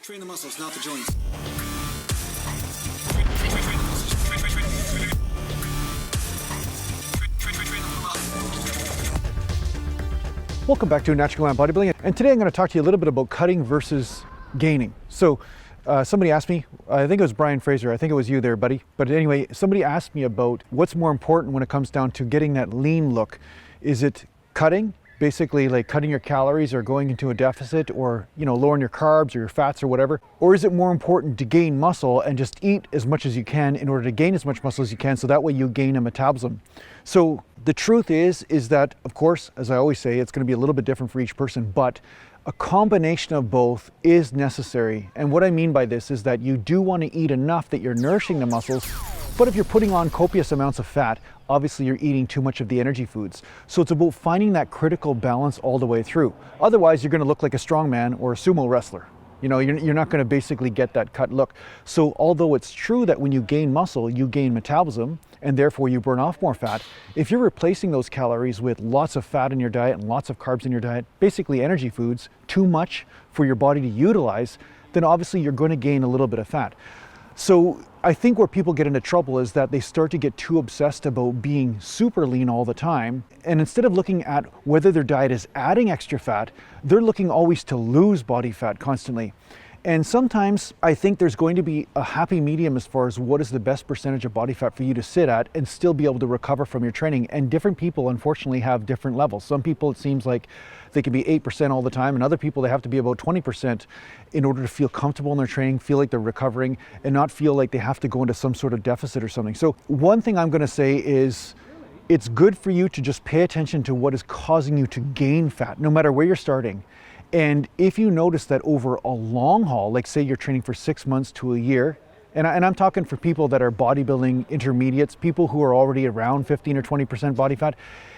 Train the muscles, not the joints. Welcome back to Natural Gallant Bodybuilding, and today I'm going to talk to you a little bit about cutting versus gaining. So somebody asked me, I think it was Brian Fraser, I think it was you there, buddy, but anyway, somebody asked me about what's more important when it comes down to getting that lean look. Is it cutting, basically like cutting your calories or going into a deficit, or lowering your carbs or your fats or whatever, or is it more important to gain muscle and just eat as much as you can in order to gain as much muscle as you can, so that way you gain a metabolism? So the truth is that, of course, as I always say, it's going to be a little bit different for each person, but a combination of both is necessary. And what I mean by this is that you do want to eat enough that you're nourishing the muscles, but if you're putting on copious amounts of fat, obviously you're eating too much of the energy foods. So it's about finding that critical balance all the way through. Otherwise, you're going to look like a strongman or a sumo wrestler. You're not going to basically get that cut look. So although it's true that when you gain muscle, you gain metabolism, and therefore you burn off more fat, if you're replacing those calories with lots of fat in your diet and lots of carbs in your diet, basically energy foods, too much for your body to utilize, then obviously you're going to gain a little bit of fat. So I think where people get into trouble is that they start to get too obsessed about being super lean all the time. And instead of looking at whether their diet is adding extra fat, they're looking always to lose body fat constantly. And sometimes I think there's going to be a happy medium as far as what is the best percentage of body fat for you to sit at and still be able to recover from your training. And different people, unfortunately, have different levels. Some people, it seems like they can be 8% all the time, and other people, they have to be about 20% in order to feel comfortable in their training, feel like they're recovering, and not feel like they have to go into some sort of deficit or something. So one thing I'm going to say is it's good for you to just pay attention to what is causing you to gain fat, no matter where you're starting. And if you notice that over a long haul, like say you're training for 6 months to a year, and I'm talking for people that are bodybuilding intermediates, people who are already around 15 or 20% body fat,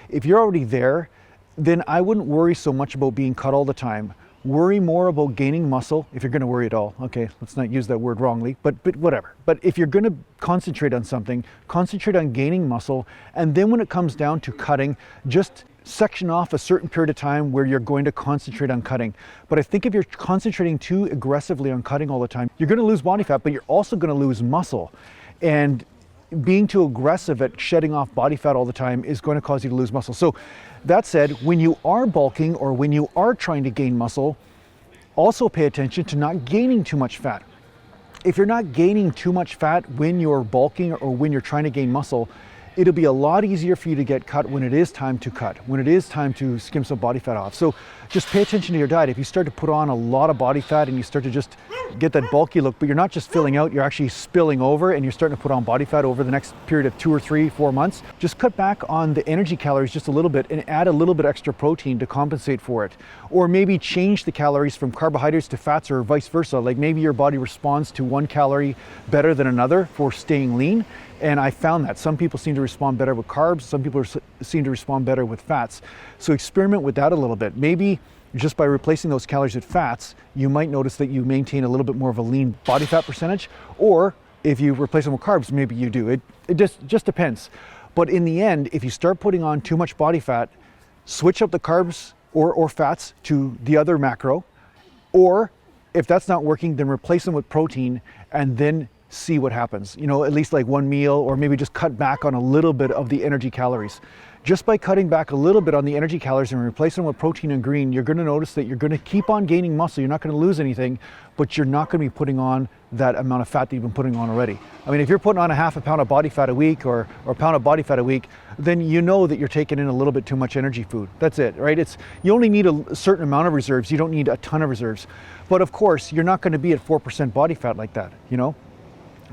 if you're already there, then I wouldn't worry so much about being cut all the time. Worry more about gaining muscle, if you're going to worry at all. Okay, let's not use that word wrongly, but whatever. But if you're going to concentrate on something, concentrate on gaining muscle, and then when it comes down to cutting, just section off a certain period of time where you're going to concentrate on cutting. But I think if you're concentrating too aggressively on cutting all the time, you're going to lose body fat, but you're also going to lose muscle. And being too aggressive at shedding off body fat all the time is going to cause you to lose muscle. So that said, when you are bulking or when you are trying to gain muscle, also pay attention to not gaining too much fat. If you're not gaining too much fat when you're bulking or when you're trying to gain muscle, it'll be a lot easier for you to get cut when it is time to cut, when it is time to skim some body fat off. So just pay attention to your diet. If you start to put on a lot of body fat and you start to just get that bulky look, but you're not just filling out, you're actually spilling over and you're starting to put on body fat over the next period of 2 or 3, 4 months, just cut back on the energy calories just a little bit and add a little bit extra protein to compensate for it. Or maybe change the calories from carbohydrates to fats or vice versa. Like maybe your body responds to one calorie better than another for staying lean. And I found that some people seem to respond better with carbs, some people seem to respond better with fats. So experiment with that a little bit. Maybe just by replacing those calories with fats, you might notice that you maintain a little bit more of a lean body fat percentage. Or if you replace them with carbs, maybe you do. It just depends. But in the end, if you start putting on too much body fat, switch up the carbs or fats to the other macro. Or if that's not working, then replace them with protein and then see what happens. At least like one meal, or maybe just cut back on a little bit of the energy calories. Just by cutting back a little bit on the energy calories and replacing them with protein and green, you're going to notice that you're going to keep on gaining muscle. You're not going to lose anything, but you're not going to be putting on that amount of fat that you've been putting on already. I mean, if you're putting on a half a pound of body fat a week or a pound of body fat a week, then you know that you're taking in a little bit too much energy food. That's it, right? You only need a certain amount of reserves. You don't need a ton of reserves. But of course, you're not going to be at 4% body fat like that,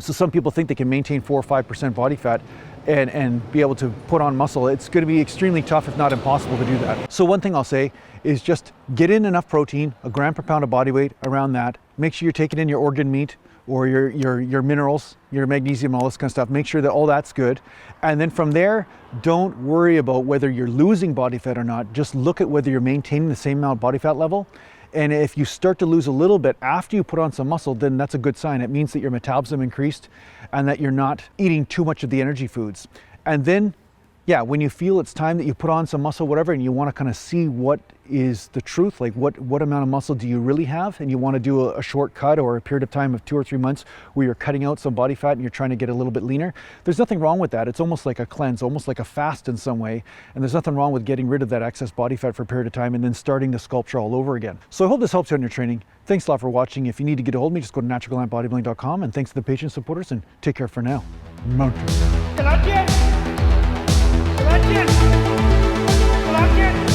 So some people think they can maintain 4 or 5% body fat and be able to put on muscle. It's going to be extremely tough, if not impossible, to do that. So one thing I'll say is just get in enough protein, 1 gram per pound of body weight, around that. Make sure you're taking in your organ meat or your minerals, your magnesium, all this kind of stuff. Make sure that all that's good. And then from there, don't worry about whether you're losing body fat or not. Just look at whether you're maintaining the same amount of body fat level. And if you start to lose a little bit after you put on some muscle, then that's a good sign. It means that your metabolism increased and that you're not eating too much of the energy foods. And then yeah, when you feel it's time that you put on some muscle, whatever, and you want to kind of see what is the truth, like what amount of muscle do you really have, and you want to do a short cut or a period of time of 2 or 3 months where you're cutting out some body fat and you're trying to get a little bit leaner, there's nothing wrong with that. It's almost like a cleanse, almost like a fast in some way, and there's nothing wrong with getting rid of that excess body fat for a period of time and then starting the sculpture all over again. So I hope this helps you on your training. Thanks a lot for watching. If you need to get a hold of me, just go to naturalgallantbodybuilding.com, and thanks to the patient supporters, and take care for now. Mountain. Gallant! Gallant! Gallant!